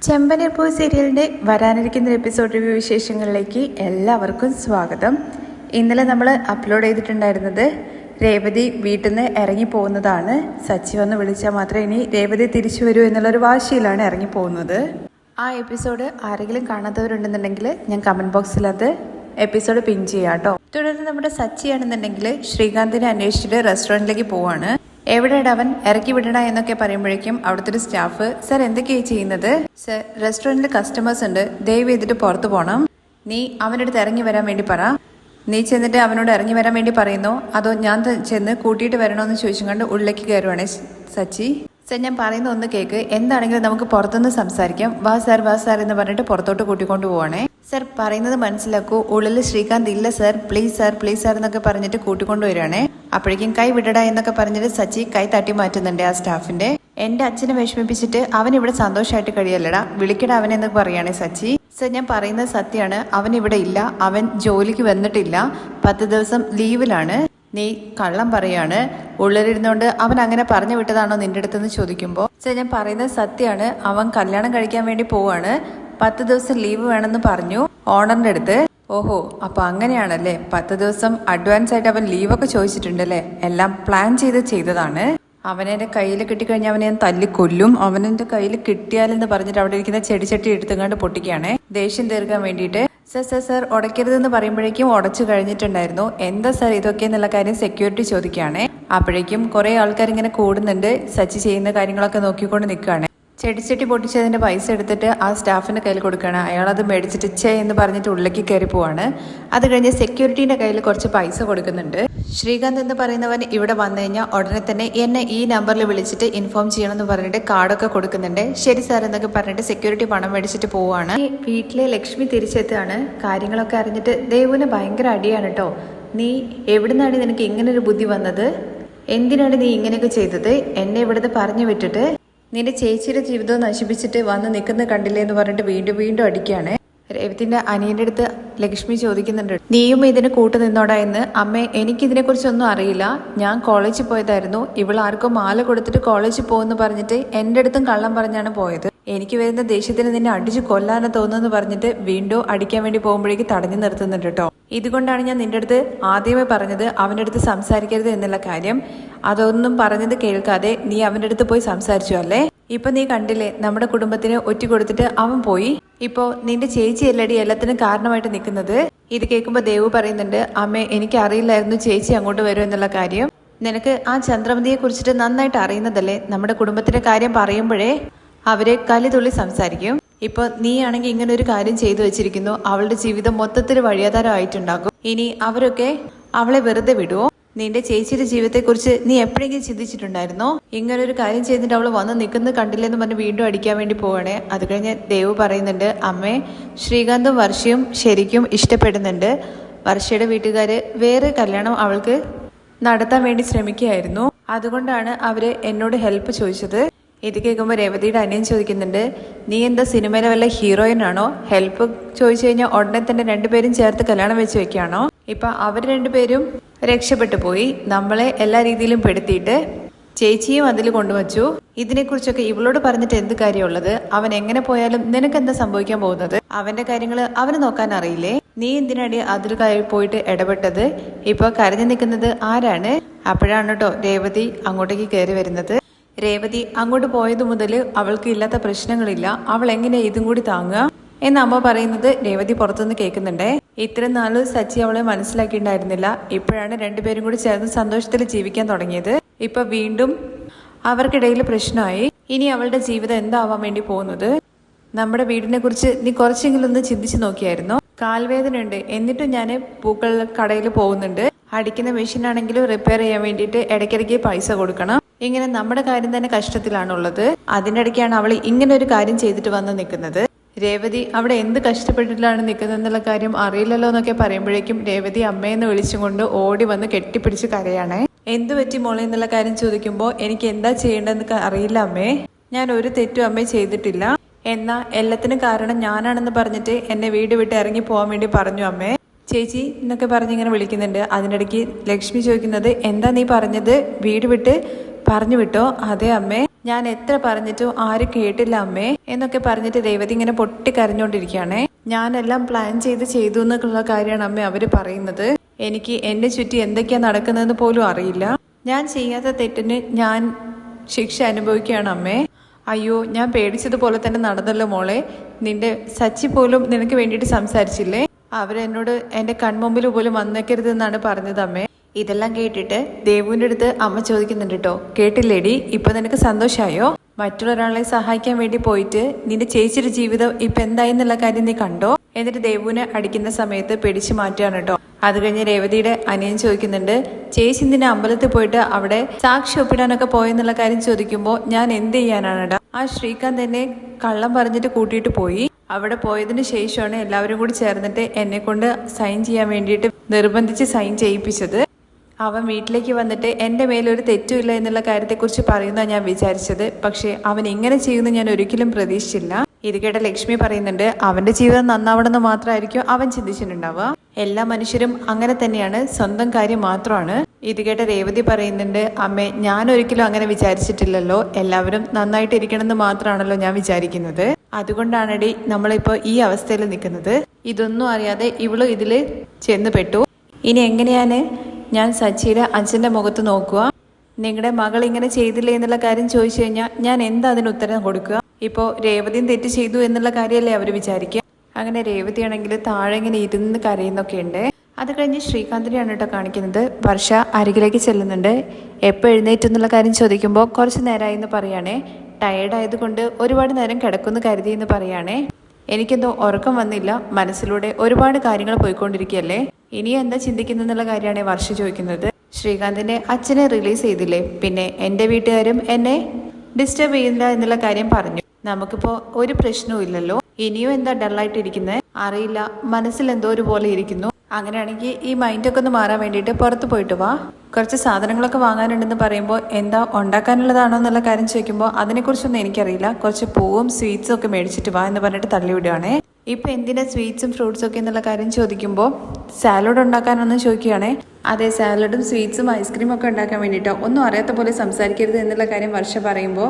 ചെമ്പനീർപ്പൂ സീരിയലിൻ്റെ വരാനിരിക്കുന്ന episode review വിശേഷങ്ങളിലേക്ക് എല്ലാവർക്കും സ്വാഗതം. ഇന്നലെ നമ്മൾ അപ്ലോഡ് ചെയ്തിട്ടുണ്ടായിരുന്നത് രേവതി വീട്ടിൽ നിന്ന് ഇറങ്ങിപ്പോകുന്നതാണ്. സച്ചി വന്ന് വിളിച്ചാൽ മാത്രമേ ഇനി രേവതി തിരിച്ചു വരൂ എന്നുള്ളൊരു വാശിയിലാണ് ഇറങ്ങിപ്പോകുന്നത്. ആ എപ്പിസോഡ് ആരെങ്കിലും കാണാത്തവരുണ്ടെന്നുണ്ടെങ്കിൽ ഞാൻ കമൻറ്റ് ബോക്സിൽ അത് എപ്പിസോഡ് പിൻ ചെയ്യാം കേട്ടോ. തുടർന്ന് നമ്മുടെ സച്ചിയാണെന്നുണ്ടെങ്കിൽ ശ്രീകാന്തിനെ അന്വേഷിച്ചിട്ട് റെസ്റ്റോറൻറ്റിലേക്ക് പോവാണ്. എവിടെയാണ് അവൻ, ഇറക്കി വിടണ എന്നൊക്കെ പറയുമ്പോഴേക്കും അവിടുത്തെ ഒരു സ്റ്റാഫ്, സർ എന്തൊക്കെയാണ് ചെയ്യുന്നത്? സർ, റെസ്റ്റോറൻറ്റിൽ കസ്റ്റമേഴ്സ് ഉണ്ട്, ദയവ് ചെയ്തിട്ട് പുറത്ത് പോകണം. നീ അവൻ്റെ അടുത്ത് ഇറങ്ങി വരാൻ വേണ്ടി പറ. നീ ചെന്നിട്ട് അവനോട് ഇറങ്ങി വരാൻ വേണ്ടി പറയുന്നോ അതോ ഞാൻ ചെന്ന് കൂട്ടിയിട്ട് വരണോന്ന് ചോദിച്ചും കണ്ട് ഉള്ളിലേക്ക് കയറുവാണ് സച്ചി. സർ, ഞാൻ പറയുന്ന ഒന്ന് കേക്ക്, എന്താണെങ്കിലും നമുക്ക് പുറത്തുനിന്ന് സംസാരിക്കാം. വാ സാർ എന്ന് പറഞ്ഞിട്ട് പുറത്തോട്ട് കൂട്ടിക്കൊണ്ട് പോവാണേ. സർ, പറയുന്നത് മനസ്സിലാക്കൂ, ഉള്ളിൽ ശ്രീകാന്ത് ഇല്ല സർ, പ്ലീസ് സാർ എന്നൊക്കെ പറഞ്ഞിട്ട് കൂട്ടിക്കൊണ്ടു വരികയാണേ. അപ്പോഴേക്കും കൈ വിടടാ എന്നൊക്കെ പറഞ്ഞിട്ട് സച്ചി കൈ തട്ടി മാറ്റുന്നുണ്ട് ആ സ്റ്റാഫിന്റെ. എന്റെ അച്ഛനെ വിഷമിപ്പിച്ചിട്ട് അവൻ ഇവിടെ സന്തോഷമായിട്ട് കഴിയല്ലടാ, വിളിക്കടാ അവനെന്ന് പറയുകയാണെ സച്ചി. സർ, ഞാൻ പറയുന്നത് സത്യമാണ്, അവൻ ഇവിടെ ഇല്ല, അവൻ ജോലിക്ക് വന്നിട്ടില്ല, 10 ദിവസം ലീവിലാണ്. നീ കള്ളം പറയാണ്, ഉള്ളിലിരുന്നോണ്ട് അവൻ അങ്ങനെ പറഞ്ഞു വിട്ടതാണോ നിന്റെ അടുത്തെന്ന് ചോദിക്കുമ്പോൾ, സർ ഞാൻ പറയുന്നത് സത്യമാണ്, അവൻ കല്യാണം കഴിക്കാൻ വേണ്ടി പോവാണ്, 10 ദിവസം ലീവ് വേണമെന്ന് പറഞ്ഞു ഓണറിന്റെ അടുത്ത്. ഓഹോ, അപ്പൊ അങ്ങനെയാണല്ലേ, 10 ദിവസം അഡ്വാൻസ് ആയിട്ട് അവൻ ലീവൊക്കെ ചോദിച്ചിട്ടുണ്ടല്ലേ, എല്ലാം പ്ലാൻ ചെയ്തതാണ്. അവനെന്റെ കയ്യിൽ കിട്ടിക്കഴിഞ്ഞാൽ അവനെ ഞാൻ തല്ലിക്കൊല്ലും, അവനെന്റെ കയ്യിൽ കിട്ടിയാലെന്ന് പറഞ്ഞിട്ട് അവിടെ ഇരിക്കുന്ന ചെടിച്ചട്ടി എടുത്തുകൊണ്ട് പൊട്ടിക്കുകയാണേ ദേഷ്യം തീർക്കാൻ വേണ്ടിയിട്ട്. സർ ഉടയ്ക്കരുതെന്ന് പറയുമ്പോഴേക്കും ഉടച്ചു കഴിഞ്ഞിട്ടുണ്ടായിരുന്നു. എന്താ സർ ഇതൊക്കെ എന്നുള്ള കാര്യം സെക്യൂരിറ്റി ചോദിക്കുകയാണേ. അപ്പോഴേക്കും കുറെ ആൾക്കാർ ഇങ്ങനെ കൂടുന്നുണ്ട്, സച്ചി ചെയ്യുന്ന കാര്യങ്ങളൊക്കെ നോക്കിക്കൊണ്ട് നിൽക്കുകയാണ്. ചെടിച്ചട്ടി പൊട്ടിച്ചതിന്റെ പൈസ എടുത്തിട്ട് ആ സ്റ്റാഫിന്റെ കയ്യിൽ കൊടുക്കുകയാണ്. അയാളത് മേടിച്ചിട്ട് ചേ എന്ന് പറഞ്ഞിട്ട് ഉള്ളിലേക്ക് കയറി പോവാണ്. അത് കഴിഞ്ഞ് സെക്യൂരിറ്റിന്റെ കയ്യിൽ കുറച്ച് പൈസ കൊടുക്കുന്നുണ്ട്. ശ്രീകാന്ത് എന്ന് പറയുന്നവൻ ഇവിടെ വന്നു കഴിഞ്ഞാൽ ഉടനെ തന്നെ എന്നെ ഈ നമ്പറിൽ വിളിച്ചിട്ട് ഇൻഫോം ചെയ്യണമെന്ന് പറഞ്ഞിട്ട് കാർഡൊക്കെ കൊടുക്കുന്നുണ്ട്. ശരി സാർ എന്നൊക്കെ പറഞ്ഞിട്ട് സെക്യൂരിറ്റി പണം മേടിച്ചിട്ട് പോവാണ്. വീട്ടിലെ ലക്ഷ്മി തിരിച്ചെത്തുകയാണ്. കാര്യങ്ങളൊക്കെ അറിഞ്ഞിട്ട് ദേവുവിന് ഭയങ്കര അടിയാണ് കേട്ടോ. നീ എവിടുന്നാണ് നിനക്ക് ഇങ്ങനൊരു ബുദ്ധി വന്നത്? എന്തിനാണ് നീ ഇങ്ങനെയൊക്കെ ചെയ്തത്? എന്നെ ഇവിടുന്ന് പറഞ്ഞു വിട്ടിട്ട് നിന്റെ ചേച്ചിയുടെ ജീവിതം നശിപ്പിച്ചിട്ട് വന്ന് നിൽക്കുന്ന കണ്ടില്ലേ എന്ന് പറഞ്ഞിട്ട് വീണ്ടും അടിക്കുകയാണ്. രേവതിന്റെ അനിയന്റെ അടുത്ത് ലക്ഷ്മി ചോദിക്കുന്നുണ്ട്, നീയും ഇതിന് കൂട്ടു നിന്നോടാ എന്ന്. അമ്മേ, എനിക്കിതിനെ കുറിച്ചൊന്നും അറിയില്ല, ഞാൻ കോളേജിൽ പോയതായിരുന്നു. ഇവളാർക്കും മാല കൊടുത്തിട്ട് കോളേജിൽ പോകുമെന്ന് പറഞ്ഞിട്ട് എൻ്റെ അടുത്തും കള്ളം പറഞ്ഞാണ് പോയത്. എനിക്ക് വരുന്ന ദേഷ്യത്തിന് നിന്നെ അടിച്ചു കൊല്ലാനെ തോന്നുന്നു പറഞ്ഞിട്ട് വീണ്ടും അടിക്കാൻ വേണ്ടി പോകുമ്പോഴേക്ക് തടഞ്ഞു നിർത്തുന്നുണ്ട് കേട്ടോ. ഇതുകൊണ്ടാണ് ഞാൻ നിന്റെ അടുത്ത് ആദ്യമേ പറഞ്ഞത് അവൻ്റെ അടുത്ത് സംസാരിക്കരുത് എന്നുള്ള കാര്യം. അതൊന്നും പറഞ്ഞത് കേൾക്കാതെ നീ അവൻ്റെ അടുത്ത് പോയി സംസാരിച്ചു അല്ലേ? ഇപ്പൊ നീ കണ്ടില്ലേ, നമ്മുടെ കുടുംബത്തിന് ഒറ്റ കൊടുത്തിട്ട് അവൻ പോയി. ഇപ്പോ നിന്റെ ചേച്ചി അല്ലടി എല്ലാത്തിനും കാരണമായിട്ട് നിൽക്കുന്നത്. ഇത് കേൾക്കുമ്പോ ദേവു പറയുന്നുണ്ട്, അമ്മേ എനിക്ക് അറിയില്ലായിരുന്നു ചേച്ചി അങ്ങോട്ട് വരും എന്നുള്ള കാര്യം. നിനക്ക് ആ ചന്ദ്രമതിയെ കുറിച്ചിട്ട് നന്നായിട്ട് അറിയുന്നതല്ലേ? നമ്മുടെ കുടുംബത്തിന്റെ കാര്യം പറയുമ്പോഴേ അവരെ കലിതുള്ളി സംസാരിക്കും. ഇപ്പൊ നീ ആണെങ്കിൽ ഇങ്ങനെ ഒരു കാര്യം ചെയ്തു വെച്ചിരിക്കുന്നു, അവളുടെ ജീവിതം മൊത്തത്തിൽ വഴിയാധാരമായിട്ടുണ്ടാകും. ഇനി അവരൊക്കെ അവളെ വെറുതെ വിടുവോ? നിന്റെ ചേച്ചിയുടെ ജീവിതത്തെക്കുറിച്ച് നീ എപ്പോഴെങ്കിലും ചിന്തിച്ചിട്ടുണ്ടായിരുന്നോ? ഇങ്ങനൊരു കാര്യം ചെയ്തിട്ട് അവള് വന്ന് നിൽക്കുന്നത് കണ്ടില്ലെന്ന് പറഞ്ഞ് വീണ്ടും അടിക്കാൻ വേണ്ടി പോവാണേ. അത് കഴിഞ്ഞ് ദേവ് പറയുന്നുണ്ട്, അമ്മേ, ശ്രീകാന്തും വർഷയും ശരിക്കും ഇഷ്ടപ്പെടുന്നുണ്ട്. വർഷയുടെ വീട്ടുകാര് വേറെ കല്യാണം അവൾക്ക് നടത്താൻ വേണ്ടി ശ്രമിക്കുകയായിരുന്നു. അതുകൊണ്ടാണ് അവര് എന്നോട് ഹെൽപ്പ് ചോദിച്ചത്. ഇത് കേൾക്കുമ്പോൾ രേവതിയുടെ അനിയൻ ചോദിക്കുന്നുണ്ട്, നീ എന്താ സിനിമയിലെ വല്ല ഹീറോയിൻ ആണോ? ഹെൽപ്പ് ചോദിച്ചു കഴിഞ്ഞാൽ ഉടനെ തന്നെ രണ്ടുപേരും ചേർത്ത് കല്യാണം വെച്ച് വെക്കുകയാണോ? ഇപ്പൊ അവർ രണ്ടുപേരും രക്ഷപ്പെട്ടു പോയി, നമ്മളെ എല്ലാ രീതിയിലും പെടുത്തിയിട്ട് ചേച്ചിയും അതിൽ കൊണ്ടുവച്ചു. ഇതിനെക്കുറിച്ചൊക്കെ ഇവളോട് പറഞ്ഞിട്ട് എന്ത് കാര്യമുള്ളത്? അവൻ എങ്ങനെ പോയാലും നിനക്കെന്താ സംഭവിക്കാൻ പോകുന്നത്? അവന്റെ കാര്യങ്ങൾ അവന് നോക്കാൻ അറിയില്ലേ? നീ എന്തിനാടി അതിൽ പോയിട്ട് ഇടപെട്ടത്? ഇപ്പൊ കരഞ്ഞു നിൽക്കുന്നത് ആരാണ്? അപ്പോഴാണ് കേട്ടോ രേവതി അങ്ങോട്ടേക്ക് കയറി വരുന്നത്. രേവതി അങ്ങോട്ട് പോയത് മുതൽ അവൾക്ക് ഇല്ലാത്ത പ്രശ്നങ്ങളില്ല, അവൾ എങ്ങനെ ഇതും കൂടി താങ്ങുക എന്ന് അമ്മ പറയുന്നത് രേവതി പുറത്തുനിന്ന് കേൾക്കുന്നുണ്ടേ. ഇത്രയും നാള് സച്ചി അവളെ മനസ്സിലാക്കിയിട്ടുണ്ടായിരുന്നില്ല. ഇപ്പോഴാണ് രണ്ടുപേരും കൂടി ചേർന്ന് സന്തോഷത്തിൽ ജീവിക്കാൻ തുടങ്ങിയത്. ഇപ്പൊ വീണ്ടും അവർക്കിടയിൽ പ്രശ്നമായി. ഇനി അവളുടെ ജീവിതം എന്താവാൻ വേണ്ടി പോകുന്നത്? നമ്മുടെ വീടിനെ കുറിച്ച് നീ കുറച്ചെങ്കിലും ഒന്ന് ചിന്തിച്ചു നോക്കിയായിരുന്നോ? കാൽവേദന ഉണ്ട്, എന്നിട്ടും ഞാൻ പൂക്കൾ കടയിൽ പോകുന്നുണ്ട്. അടിക്കുന്ന മെഷീനാണെങ്കിലും റിപ്പയർ ചെയ്യാൻ വേണ്ടിയിട്ട് ഇടയ്ക്കിടയ്ക്ക് പൈസ കൊടുക്കണം. ഇങ്ങനെ നമ്മുടെ കാര്യം തന്നെ കഷ്ടത്തിലാണുള്ളത്. അതിനിടയ്ക്കാണ് അവൾ ഇങ്ങനെ ഒരു കാര്യം ചെയ്തിട്ട് വന്ന് നിൽക്കുന്നത്. രേവതി അവിടെ എന്ത് കഷ്ടപ്പെട്ടിട്ടാണ് നിൽക്കുന്നതെന്നുള്ള കാര്യം അറിയില്ലല്ലോ എന്നൊക്കെ പറയുമ്പോഴേക്കും രേവതി അമ്മയെന്ന് വിളിച്ചുകൊണ്ട് ഓടി വന്ന് കെട്ടിപ്പിടിച്ച് കരയാണേ. എന്തു പറ്റി മോളെ എന്നുള്ള കാര്യം ചോദിക്കുമ്പോൾ, എനിക്ക് എന്താ ചെയ്യേണ്ടതെന്ന് അറിയില്ല അമ്മേ, ഞാൻ ഒരു തെറ്റും അമ്മയെ ചെയ്തിട്ടില്ല. എന്നാ എല്ലാത്തിനും കാരണം ഞാനാണെന്ന് പറഞ്ഞിട്ട് എന്നെ വീട് വിട്ട് ഇറങ്ങി പോകാൻ വേണ്ടി പറഞ്ഞു അമ്മേ. ചേച്ചി എന്നൊക്കെ പറഞ്ഞിങ്ങനെ വിളിക്കുന്നുണ്ട്. അതിനിടയ്ക്ക് ലക്ഷ്മി ചോദിക്കുന്നത്, എന്താ നീ പറഞ്ഞത്? വീട് വിട്ട് പറഞ്ഞു വിട്ടോ? അതെ അമ്മേ. ഞാൻ എത്ര പറഞ്ഞിട്ടും ആരും കേട്ടില്ല അമ്മേ എന്നൊക്കെ പറഞ്ഞിട്ട് രേവതി ഇങ്ങനെ പൊട്ടിക്കരഞ്ഞോണ്ടിരിക്കുകയാണേ. ഞാനെല്ലാം പ്ലാൻ ചെയ്തു എന്നുള്ള കാര്യമാണ് അമ്മ അവര് പറയുന്നത്. എനിക്ക് എന്നെ ചുറ്റി എന്തൊക്കെയാ നടക്കുന്നതെന്ന് പോലും അറിയില്ല. ഞാൻ ചെയ്യാത്ത തെറ്റിന് ഞാൻ ശിക്ഷ അനുഭവിക്കുകയാണ് അമ്മേ. അയ്യോ, ഞാൻ പേടിച്ചതുപോലെ തന്നെ നടന്നല്ലോ മോളെ. നിന്റെ സച്ചി പോലും നിനക്ക് വേണ്ടിയിട്ട് സംസാരിച്ചില്ലേ? അവരെന്നോട് എൻ്റെ കൺമുമ്പിൽ പോലും വന്നേക്കരുതെന്നാണ് പറഞ്ഞത് അമ്മേ. ഇതെല്ലാം കേട്ടിട്ട് ദേവുവിൻ്റെ അടുത്ത് അമ്മ ചോദിക്കുന്നുണ്ട് കേട്ടോ. കേട്ടില്ലേടി, ഇപ്പൊ നിനക്ക് സന്തോഷമായോ? മറ്റുള്ളൊരാളെ സഹായിക്കാൻ വേണ്ടി പോയിട്ട് നിന്റെ ചേച്ചിയുടെ ജീവിതം ഇപ്പൊ എന്തായി എന്നുള്ള കാര്യം നീ കണ്ടോ? എന്നിട്ട് ദേവുവിനെ അടിക്കുന്ന സമയത്ത് പിടിച്ചു മാറ്റുകയാണ് കേട്ടോ. അത് കഴിഞ്ഞ് രേവതിയുടെ അനിയൻ ചോദിക്കുന്നുണ്ട്, ചേച്ചി എന്തിനാ അമ്പലത്തിൽ പോയിട്ട് അവിടെ സാക്ഷി ഒപ്പിടാനൊക്കെ പോയെന്നുള്ള കാര്യം ചോദിക്കുമ്പോൾ ഞാൻ എന്ത് ചെയ്യാനാണ്? ആ ശ്രീകാന്ത് എന്നെ കള്ളം പറഞ്ഞിട്ട് കൂട്ടിയിട്ട് പോയി. അവിടെ പോയതിനു ശേഷമാണ് എല്ലാവരും കൂടി ചേർന്നിട്ട് എന്നെ കൊണ്ട് സൈൻ ചെയ്യാൻ വേണ്ടിയിട്ട് നിർബന്ധിച്ച് സൈൻ ചെയ്യിപ്പിച്ചത്. അവൻ വീട്ടിലേക്ക് വന്നിട്ട് എൻ്റെ മേലൊരു തെറ്റുമില്ല എന്നുള്ള കാര്യത്തെക്കുറിച്ച് പറയുന്നതാണ് ഞാൻ വിചാരിച്ചത്. പക്ഷെ അവൻ ഇങ്ങനെ ചെയ്യുമെന്ന് ഞാൻ ഒരിക്കലും പ്രതീക്ഷിച്ചില്ല. ഇത് കേട്ട ലക്ഷ്മി പറയുന്നുണ്ട്, അവന്റെ ജീവിതം നന്നാവണമെന്ന് മാത്രമായിരിക്കും അവൻ ചിന്തിച്ചിട്ടുണ്ടാവുക. എല്ലാ മനുഷ്യരും അങ്ങനെ തന്നെയാണ്, സ്വന്തം കാര്യം മാത്രമാണ്. ഇത് കേട്ട രേവതി പറയുന്നുണ്ട്, അമ്മേ ഞാൻ ഒരിക്കലും അങ്ങനെ വിചാരിച്ചിട്ടില്ലല്ലോ. എല്ലാവരും നന്നായിട്ട് ഇരിക്കണമെന്ന് മാത്രമാണല്ലോ ഞാൻ വിചാരിക്കുന്നത്. അതുകൊണ്ടാണടി നമ്മളിപ്പോ ഈ അവസ്ഥയിൽ നിൽക്കുന്നത്. ഇതൊന്നും അറിയാതെ ഇവള് ഇതില് ചെന്ന് പെട്ടു. ഇനി എങ്ങനെയാണ് ഞാൻ സച്ചിയുടെ അച്ഛന്റെ മുഖത്ത് നോക്കുക? നിങ്ങളുടെ മകൾ ഇങ്ങനെ ചെയ്തില്ലേ എന്നുള്ള കാര്യം ചോദിച്ചു കഴിഞ്ഞാൽ ഞാൻ എന്താ അതിന് ഉത്തരം കൊടുക്കുക? ഇപ്പോൾ രേവതിയും തെറ്റ് ചെയ്തു എന്നുള്ള കാര്യമല്ലേ അവർ വിചാരിക്കുക. അങ്ങനെ രേവതിയാണെങ്കിൽ താഴെ ഇങ്ങനെ ഇരുന്ന് കരയുന്നൊക്കെ ഉണ്ട്. അത് കഴിഞ്ഞ് ശ്രീകാന്തിനെയാണ് കേട്ടോ കാണിക്കുന്നത്. വർഷ അരികിലേക്ക് ചെല്ലുന്നുണ്ട്. എപ്പോൾ എഴുന്നേറ്റ് എന്നുള്ള കാര്യം ചോദിക്കുമ്പോൾ കുറച്ച് നേരമായി എന്ന് പറയുകയാണേ. ടയേർഡായതുകൊണ്ട് ഒരുപാട് നേരം കിടക്കുമെന്ന് കരുതി എന്ന് പറയുകയാണേ. എനിക്കെന്തോ ഉറക്കം വന്നില്ല, മനസ്സിലൂടെ ഒരുപാട് കാര്യങ്ങൾ പോയിക്കൊണ്ടിരിക്കുകയല്ലേ, ഇനിയും എന്താ ചിന്തിക്കുന്നുള്ള കാര്യമാണ് വർഷ ചോദിക്കുന്നത്. ശ്രീകാന്തിന്റെ അച്ഛനെ റിലീസ് ചെയ്തില്ലേ, പിന്നെ എൻ്റെ വീട്ടുകാരും എന്നെ ഡിസ്റ്റർബ് ചെയ്യില്ല എന്നുള്ള കാര്യം പറഞ്ഞു. നമുക്കിപ്പോ ഒരു പ്രശ്നവും ഇല്ലല്ലോ. ഇനിയും എന്താ ഡള്ളായിട്ട് ഇരിക്കുന്നത് അറിയില്ല, മനസ്സിൽ എന്തോ ഒരു പോലെ ഇരിക്കുന്നു. അങ്ങനെയാണെങ്കിൽ ഈ മൈൻഡൊക്കെ ഒന്ന് മാറാൻ വേണ്ടിയിട്ട് പുറത്ത് പോയിട്ട് വാ, കുറച്ച് സാധനങ്ങളൊക്കെ വാങ്ങാനുണ്ടെന്ന് പറയുമ്പോൾ എന്താ ഉണ്ടാക്കാനുള്ളതാണോ എന്നുള്ള കാര്യം ചോദിക്കുമ്പോൾ അതിനെക്കുറിച്ചൊന്നും എനിക്കറിയില്ല, കുറച്ച് പൂവും സ്വീറ്റ്സും ഒക്കെ മേടിച്ചിട്ട് വാ എന്ന് പറഞ്ഞിട്ട് തള്ളിവിടുകയാണേ. ഇപ്പൊ എന്തിനാ സ്വീറ്റ്സും ഫ്രൂട്ട്സും ഒക്കെ എന്നുള്ള കാര്യം ചോദിക്കുമ്പോൾ സാലഡ് ഉണ്ടാക്കാനൊന്നും ചോദിക്കുകയാണേ. അതെ, സാലഡും സ്വീറ്റ്സും ഐസ്ക്രീം ഒക്കെ ഉണ്ടാക്കാൻ വേണ്ടിയിട്ടോ. ഒന്നും അറിയാത്ത പോലെ സംസാരിക്കരുത് എന്നുള്ള കാര്യം വർഷ പറയുമ്പോൾ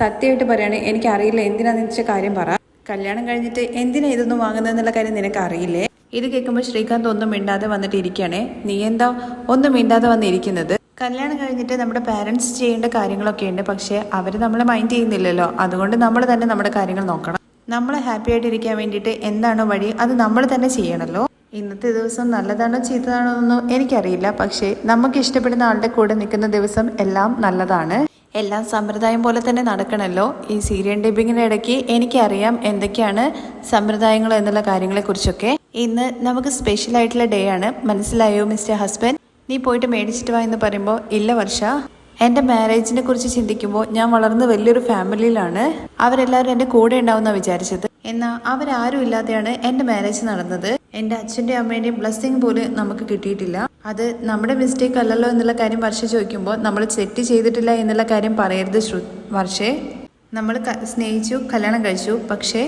സത്യമായിട്ട് പറയുകയാണ്, എനിക്കറിയില്ല, എന്തിനാന്ന് വെച്ച കാര്യം പറ. കല്യാണം കഴിഞ്ഞിട്ട് എന്തിനാ ഇതൊന്നും വാങ്ങുന്നതെന്നുള്ള കാര്യം നിനക്ക് അറിയില്ലേ? ഇത് കേൾക്കുമ്പോൾ ശ്രീകാന്ത് ഒന്നും മിണ്ടാതെ വന്നിട്ട് ഇരിക്കുകയാണേ. നീ എന്താ ഒന്നും മിണ്ടാതെ വന്നിരിക്കുന്നത്? കല്യാണം കഴിഞ്ഞിട്ട് നമ്മുടെ പാരൻസ് ചെയ്യേണ്ട കാര്യങ്ങളൊക്കെ ഉണ്ട്, പക്ഷെ അവർ നമ്മളെ മൈൻഡ് ചെയ്യുന്നില്ലല്ലോ. അതുകൊണ്ട് നമ്മൾ തന്നെ നമ്മുടെ കാര്യങ്ങൾ നോക്കണം. നമ്മളെ ഹാപ്പി ആയിട്ടിരിക്കാൻ വേണ്ടിയിട്ട് എന്താണോ വഴി അത് നമ്മൾ തന്നെ ചെയ്യണമല്ലോ. ഇന്നത്തെ ദിവസം നല്ലതാണോ ചീത്തതാണോ എന്നൊന്നും എനിക്കറിയില്ല, പക്ഷേ നമുക്ക് ഇഷ്ടപ്പെടുന്ന ആളുടെ കൂടെ നിൽക്കുന്ന ദിവസം എല്ലാം നല്ലതാണ്. എല്ലാം സമ്പ്രദായം പോലെ തന്നെ നടക്കണമല്ലോ. ഈ സീരിയൽ ഡബിങ്ങിൻ്റെ ഇടയ്ക്ക് എനിക്കറിയാം എന്തൊക്കെയാണ് സമ്പ്രദായങ്ങൾ എന്നുള്ള കാര്യങ്ങളെക്കുറിച്ചൊക്കെ. ഇന്ന് നമുക്ക് സ്പെഷ്യൽ ആയിട്ടുള്ള ഡേ ആണ്, മനസ്സിലായോ മിസ്റ്റർ ഹസ്ബൻഡ്? നീ പോയിട്ട് മേടിച്ചിട്ട് വാ എന്ന് പറയുമ്പോൾ ഇല്ല വർഷ, എൻ്റെ മാരേജിനെ കുറിച്ച് ചിന്തിക്കുമ്പോൾ ഞാൻ വളർന്ന് വലിയൊരു ഫാമിലിയിലാണ്. അവരെല്ലാവരും എൻ്റെ കൂടെ ഉണ്ടാവുന്ന വിചാരിച്ചത്. എന്നാൽ അവരാരും ഇല്ലാതെയാണ് എൻ്റെ മാരേജ് നടന്നത്. എൻ്റെ അച്ഛൻ്റെയും അമ്മേൻ്റെയും ബ്ലെസ്സിങ് പോലും നമുക്ക് കിട്ടിയിട്ടില്ല. അത് നമ്മുടെ മിസ്റ്റേക്ക് അല്ലല്ലോ എന്നുള്ള കാര്യം വർഷ ചോദിക്കുമ്പോൾ നമ്മൾ തെറ്റ് ചെയ്തിട്ടില്ല എന്നുള്ള കാര്യം പറയരുത് വർഷേ. നമ്മൾ സ്നേഹിച്ചു, കല്യാണം കഴിച്ചു, പക്ഷേ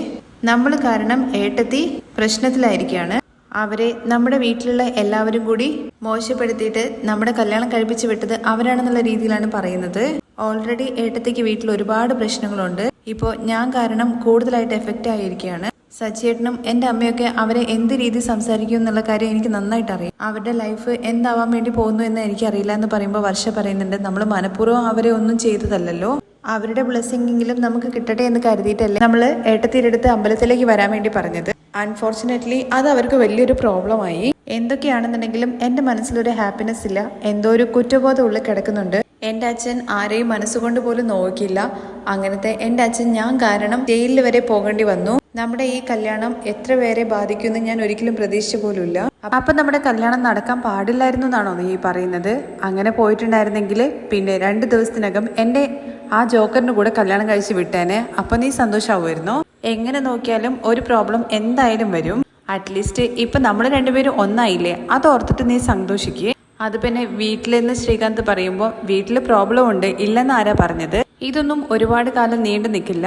നമ്മൾ കാരണം ഏട്ടത്തി പ്രശ്നത്തിലായിരിക്കുകയാണ്. അവരെ നമ്മുടെ വീട്ടിലുള്ള എല്ലാവരും കൂടി മോശപ്പെടുത്തിയിട്ട് നമ്മുടെ കല്യാണം കഴിപ്പിച്ച് വിട്ടത് അവരാണെന്നുള്ള രീതിയിലാണ് പറയുന്നത്. ഓൾറെഡി ഏട്ടത്തിക്ക് വീട്ടിൽ ഒരുപാട് പ്രശ്നങ്ങളുണ്ട്. ഇപ്പോൾ ഞാൻ കാരണം കൂടുതലായിട്ട് എഫക്റ്റ് ആയിരിക്കുകയാണ്. സച്ചിയേട്ടനും എൻ്റെ അമ്മയൊക്കെ അവരെ എന്ത് രീതി സംസാരിക്കും എന്നുള്ള കാര്യം എനിക്ക് നന്നായിട്ട് അറിയാം. അവരുടെ ലൈഫ് എന്താവാൻ വേണ്ടി പോകുന്നു എന്ന് എനിക്കറിയില്ല എന്ന് പറയുമ്പോൾ വർഷ പറയുന്നുണ്ട്, നമ്മൾ മനഃപൂർവ്വം അവരെ ഒന്നും ചെയ്തതല്ലല്ലോ. അവരുടെ ബ്ലെസ്സിങ്ങെങ്കിലും നമുക്ക് കിട്ടട്ടെ എന്ന് കരുതിയിട്ടല്ലേ നമ്മൾ ഏട്ടത്തിയുടെ അടുത്ത് അമ്പലത്തിലേക്ക് വരാൻ വേണ്ടി പറഞ്ഞത്. അൺഫോർച്ചുനേറ്റ്ലി അത് അവർക്ക് വലിയൊരു പ്രോബ്ലമായി. എന്തൊക്കെയാണെന്നുണ്ടെങ്കിലും എൻ്റെ മനസ്സിലൊരു ഹാപ്പിനെസ് ഇല്ല, എന്തോ ഒരു കുറ്റബോധം ഉള്ളിൽ കിടക്കുന്നുണ്ട്. എൻ്റെ അച്ഛൻ ആരെയും മനസ്സുകൊണ്ട് പോലും നോക്കില്ല. അങ്ങനത്തെ എൻ്റെ അച്ഛൻ ഞാൻ കാരണം ജയിലിൽ വരെ പോകേണ്ടി വന്നു. നമ്മുടെ ഈ കല്യാണം എത്ര പേരെ ബാധിക്കുമെന്ന് ഞാൻ ഒരിക്കലും പ്രതീക്ഷിച്ച പോലുമില്ല. അപ്പൊ നമ്മുടെ കല്യാണം നടക്കാൻ പാടില്ലായിരുന്നു എന്നാണോ നീ പറയുന്നത്? അങ്ങനെ പോയിട്ടുണ്ടായിരുന്നെങ്കിൽ പിന്നെ 2 ദിവസത്തിനകം എൻ്റെ ആ ജോക്കറിന് കൂടെ കല്യാണം കഴിച്ച് വിട്ടേനെ. അപ്പൊ നീ സന്തോഷമാവുമായിരുന്നോ? എങ്ങനെ നോക്കിയാലും ഒരു പ്രോബ്ലം എന്തായാലും വരും. അറ്റ്ലീസ്റ്റ് ഇപ്പൊ നമ്മൾ രണ്ടുപേരും ഒന്നായില്ലേ, അതോർത്തിട്ട് നീ സന്തോഷിക്കേ. അത് പിന്നെ വീട്ടിലെന്ന് ശ്രീകാന്ത് പറയുമ്പോൾ വീട്ടിൽ പ്രോബ്ലം ഉണ്ട്, ഇല്ലെന്ന് ആരാ പറഞ്ഞത്? ഇതൊന്നും ഒരുപാട് കാലം നീണ്ടു നിൽക്കില്ല.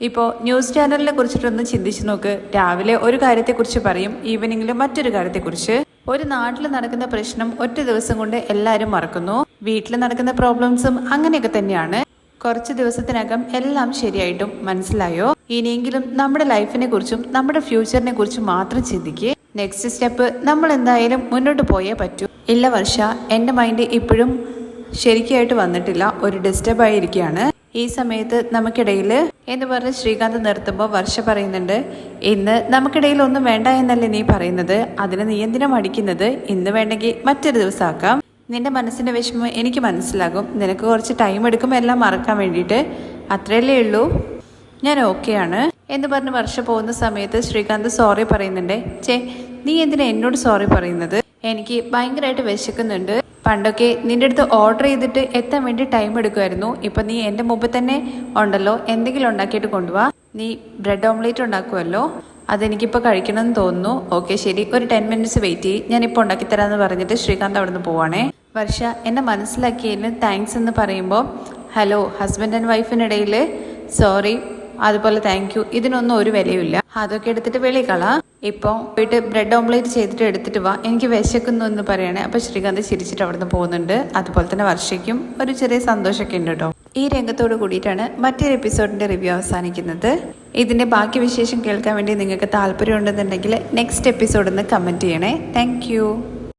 ഇപ്പോൾ ന്യൂസ് ചാനലിനെ കുറിച്ചിട്ടൊന്ന് ചിന്തിച്ചു നോക്ക്. രാവിലെ ഒരു കാര്യത്തെക്കുറിച്ച് പറയും, ഈവനിങ്ങിൽ മറ്റൊരു കാര്യത്തെക്കുറിച്ച്. ഒരു നാട്ടിൽ നടക്കുന്ന പ്രശ്നം ഒറ്റ ദിവസം കൊണ്ട് എല്ലാവരും മറക്കുന്നു. വീട്ടിൽ നടക്കുന്ന പ്രോബ്ലംസും അങ്ങനെയൊക്കെ തന്നെയാണ്. കുറച്ച് ദിവസത്തിനകം എല്ലാം ശരിയായിട്ടും മനസ്സിലായോ? ഇനിയെങ്കിലും നമ്മുടെ ലൈഫിനെ കുറിച്ചും നമ്മുടെ ഫ്യൂച്ചറിനെ കുറിച്ചും മാത്രം ചിന്തിക്കുക. നെക്സ്റ്റ് സ്റ്റെപ്പ് നമ്മൾ എന്തായാലും മുന്നോട്ട് പോയേ പറ്റൂ. ഇല്ല വർഷ, എൻ്റെ മൈൻഡ് ഇപ്പോഴും ശരിക്കായിട്ട് വന്നിട്ടില്ല, ഒരു ഡിസ്റ്റർബ് ആയിരിക്കുകയാണ്. ഈ സമയത്ത് നമുക്കിടയിൽ എന്ന് പറഞ്ഞ് ശ്രീകാന്ത് നിർത്തുമ്പോൾ വർഷ പറയുന്നുണ്ട്, ഇന്ന് നമുക്കിടയിൽ ഒന്നും വേണ്ട എന്നല്ലേ നീ പറയുന്നത്? അതിന് നീ എന്തിനാ മടിക്കുന്നത്? ഇന്ന് വേണ്ടെങ്കിൽ മറ്റൊരു ദിവസം ആക്കാം. നിന്റെ മനസ്സിന്റെ വിഷമം എനിക്ക് മനസ്സിലാകും. നിനക്ക് കുറച്ച് ടൈം എടുക്കും എല്ലാം മറക്കാൻ വേണ്ടിയിട്ട്, അത്രയല്ലേ ഉള്ളൂ. ഞാൻ ഓക്കെയാണ് എന്ന് പറഞ്ഞ് വർഷ പോകുന്ന സമയത്ത് ശ്രീകാന്ത് സോറി പറയുന്നുണ്ട്. നീ എന്തിനാ എന്നോട് സോറി പറയുന്നത്? എനിക്ക് ഭയങ്കരമായിട്ട് വിശക്കുന്നുണ്ട്. പണ്ടൊക്കെ നിന്റെ അടുത്ത് ഓർഡർ ചെയ്തിട്ട് എത്താൻ വേണ്ടി ടൈം എടുക്കുമായിരുന്നു. ഇപ്പം നീ എൻ്റെ മുമ്പ് തന്നെ ഉണ്ടല്ലോ, എന്തെങ്കിലും ഉണ്ടാക്കിയിട്ട് കൊണ്ടുപോവാ. നീ ബ്രെഡ് ഓംലേറ്റ് ഉണ്ടാക്കുമല്ലോ, അതെനിക്കിപ്പോൾ കഴിക്കണമെന്ന് തോന്നുന്നു. ഓക്കെ ശരി, ഒരു 10 മിനിറ്റ്സ് വെയിറ്റ് ചെയ്യും, ഞാനിപ്പോൾ ഉണ്ടാക്കിത്തരാമെന്ന് പറഞ്ഞിട്ട് ശ്രീകാന്ത് അവിടെ നിന്ന് പോവാണേ. വർഷ എന്നെ മനസ്സിലാക്കിയതിന് താങ്ക്സ് എന്ന് പറയുമ്പോൾ, ഹലോ, ഹസ്ബൻഡ് ആൻഡ് വൈഫിനിടയിൽ സോറി, അതുപോലെ താങ്ക് യു, ഇതിനൊന്നും ഒരു വിലയുമില്ല. അതൊക്കെ എടുത്തിട്ട് വെളിക്കളാ. ഇപ്പോൾ പോയിട്ട് ബ്രെഡ് ഓംലേറ്റ് ചെയ്തിട്ട് എടുത്തിട്ട് വാ, എനിക്ക് വിശക്കുന്നു എന്ന് പറയണേ. അപ്പോൾ ശ്രീകാന്ത് ചിരിച്ചിട്ട് അവിടെ നിന്ന് പോകുന്നുണ്ട്. അതുപോലെ തന്നെ വർഷയ്ക്കും ഒരു ചെറിയ സന്തോഷമൊക്കെ ഉണ്ട് കേട്ടോ. ഈ രംഗത്തോട് കൂടിയിട്ടാണ് മറ്റൊരു എപ്പിസോഡിൻ്റെ റിവ്യൂ അവസാനിക്കുന്നത്. ഇതിൻ്റെ ബാക്കി വിശേഷം കേൾക്കാൻ വേണ്ടി നിങ്ങൾക്ക് താല്പര്യം ഉണ്ടെന്നുണ്ടെങ്കിൽ നെക്സ്റ്റ് എപ്പിസോഡിൽ നിന്ന് കമൻറ്റ് ചെയ്യണേ. താങ്ക്